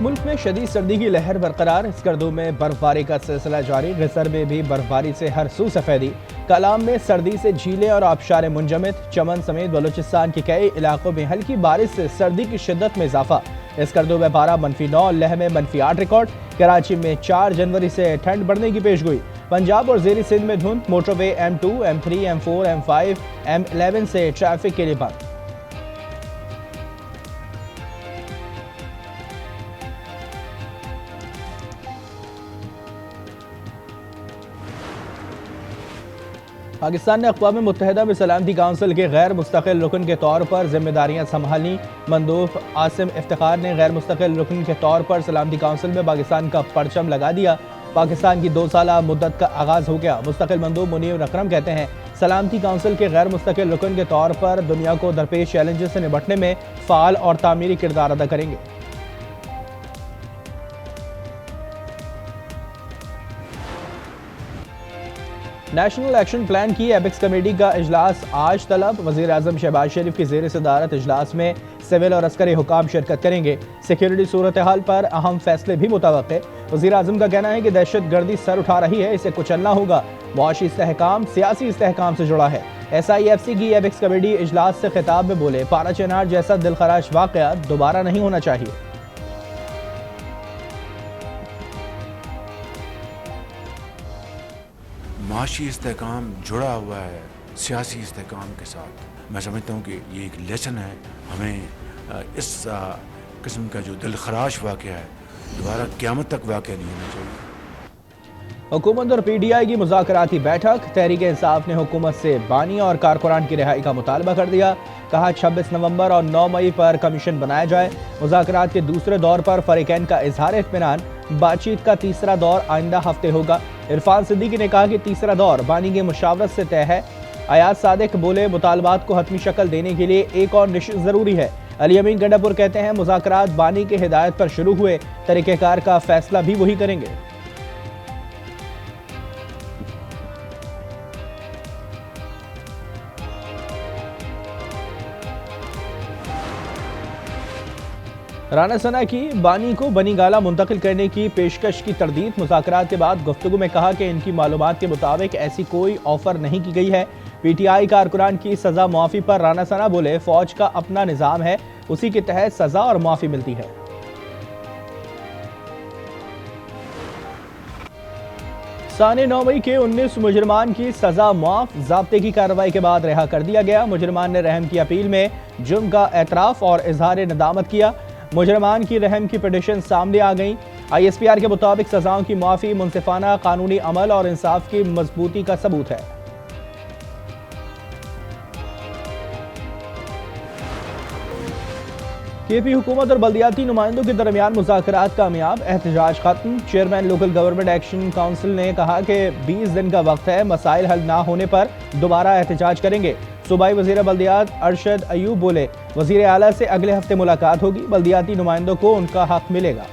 मुल्क में शदीद सर्दी की लहर बरकरार। स्कर्दू में बर्फबारी का सिलसिला जारी। गसर में भी बर्फबारी से हर सू सफेदी। कलाम में सर्दी से झीलें और आबशारें मुंजमद। चमन समेत बलूचिस्तान के कई इलाकों में हल्की बारिश से सर्दी की शिद्दत में इजाफा। स्कर्दू में पारा -9, लेह में -8 रिकॉर्ड। कराची में 4 जनवरी से ठंड बढ़ने की पेशगोई। पंजाब और ज़ेरी सिंध में धुंध। Motorway M2, M3, M4, M5, M11 से ट्रैफिक के लिए बंद। पाकिस्तान ने अक़वाम मुत्तहिदा में सलामती काउंसिल के गैर मुस्तकिल रुकन के तौर पर जिम्मेदारियां संभाली। मंदूब आसिम इफ्तिखार ने गैर मुस्तकिल रुकन के तौर पर सलामती काउंसिल में पाकिस्तान का परचम लगा दिया। पाकिस्तान की 2 साला मुद्दत का आगाज़ हो गया। मुस्तकिल मंदूब मुनीर अकरम कहते हैं, सलामती काउंसिल के गैर मुस्तकिल रुकन के तौर पर दुनिया को दरपेश चैलेंजेस से निपटने में फ़ाल और तामीरी किरदार अदा करेंगे। नेशनल एक्शन प्लान की एपिक्स कमेटी का इजलास आज तलब। वज़ीर आज़म शहबाज शरीफ की ज़ेर सदारत इजलास में सिविल और अस्करी हुकाम शिरकत करेंगे। सिक्योरिटी सूरत हाल पर अहम फैसले भी मुतवक्के। वज़ीर आज़म का कहना है कि दहशत गर्दी सर उठा रही है, इसे कुचलना होगा। मुआशी इस्तेहकाम सियासी इस्तेहकाम से जुड़ा है। SIFC की एपिक्स कमेटी इजलास से खिताब में बोले, पारा चेनार जैसा दिलखराश वाक़या दोबारा नहीं होना चाहिए। माशी इस्तेहकाम जुड़ा हुआ है सियासी इस्तेहकाम के साथ। मैं समझता हूँ कि ये एक लेसन है। हमें इस किस्म का जो दिलखराश वाक़या है दोबारा क़यामत तक वाक़या नहीं होना चाहिए। हुकूमत और PTI की मुज़ाकराती बैठक। तहरीक इंसाफ ने हुकूमत से बानी और कारकुनान की रिहाई का मुतालबा कर दिया। कहा 26 नवंबर और 9 मई पर कमीशन बनाया जाए। मुज़ाकरात के दूसरे दौर पर फ़रीक़ैन का इज़हार इत्मीनान। बातचीत का तीसरा दौर आइंदा हफ्ते होगा। इरफान सिद्दीकी ने कहा कि तीसरा दौर बानी की मुशावरत से तय है। अयाज सादिक बोले, मुतालबात को हतमी शक्ल देने के लिए एक और निश्चित ज़रूरी है। अली अमीन गंडापुर कहते हैं, मुज़ाकरात बानी के हिदायत पर शुरू हुए, तरीक़ेकार का फैसला भी वही करेंगे। राना सना की बानी को बनी गाला मुंतकिल करने की पेशकश की तरदीद। मुज़ाकरात के बाद गुफ्तगू में कहा कि इनकी मालूमात के मुताबिक ऐसी कोई ऑफर नहीं की गई है। PTI कारकुनान की सजा मुआफ़ी पर राना सना बोले, फौज का अपना निज़ाम है, उसी के तहत सजा और मुआफ़ी मिलती है। साने 9 मई के 19 मुजरमान की सजा मुआफ। ज़ाब्ते की कार्रवाई के बाद रिहा कर दिया गया। मुजरमान ने रहम की अपील में जुर्म का एतराफ़ और इजहार नदामत किया। मुजरमान की रहम की पिटीशन सामने आ गई। ISPR के मुताबिक सजाओं की मुआफ़ी मुनसिफाना कानूनी अमल और इंसाफ की मजबूती का सबूत है। KP हुकूमत और बल्दियाती नुमाइंदों के दरमियान मुज़ाकरात कामयाब। एहतजाज खत्म। Chairman local government action council ने कहा कि 20 दिन का वक्त है, मसाइल हल ना होने पर दोबारा एहतजाज करेंगे। सूबाई वज़ीर बल्दियात अरशद अयूब बोले, वज़ीर आला से अगले हफ्ते मुलाकात होगी, बल्दियाती नुमाइंदों को उनका हक मिलेगा।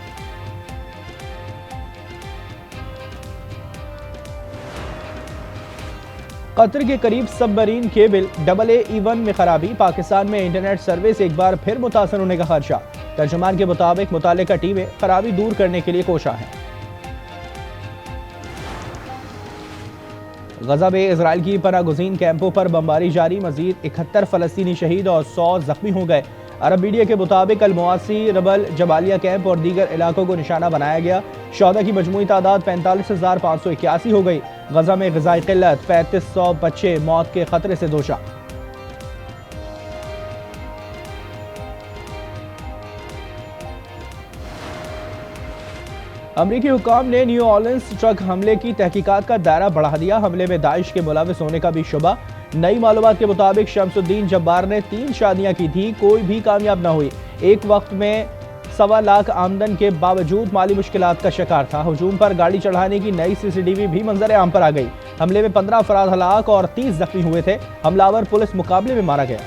कतर के करीब सबमरीन केबल AA-1 में खराबी। पाकिस्तान में इंटरनेट सर्विस एक बार फिर मुतासर होने का खदशा। तर्जुमान के मुताबिक मुतालिका टीमें खराबी दूर करने के लिए कोशा हैं। गजा में इजराइल की पनागुज़ीन कैंपों पर बमबारी जारी। मजीद 71 फ़लस्तीनी शहीद और 100 जख्मी हो गए। अरब मीडिया के मुताबिक अल-मुआसी, रबल, जबालिया कैंप और दीगर इलाकों को निशाना बनाया गया। शोहदा की मजमूई तादाद 45,581 हो गई। गजा में ग़िज़ाई क़िल्लत, 3500 बच्चे मौत के खतरे से दोचा। अमरीकी हुकाम ने न्यू ऑर्लिन्स ट्रक हमले की तहकीकात का दायरा बढ़ा दिया। हमले में दाइश के मुलविस होने का भी शुबा। नई मालूमात के मुताबिक शमसुद्दीन जब्बार ने 3 शादियां की थी, कोई भी कामयाब न हुई। एक वक्त में 1.25 लाख आमदन के बावजूद माली मुश्किलात का शिकार था। हुजूम पर गाड़ी चढ़ाने की नई CCTV भी मंजर आम पर आ गई। हमले में 15 अफराद हलाक और 30 जख्मी हुए थे। हमलावर पुलिस मुकाबले में मारा गया।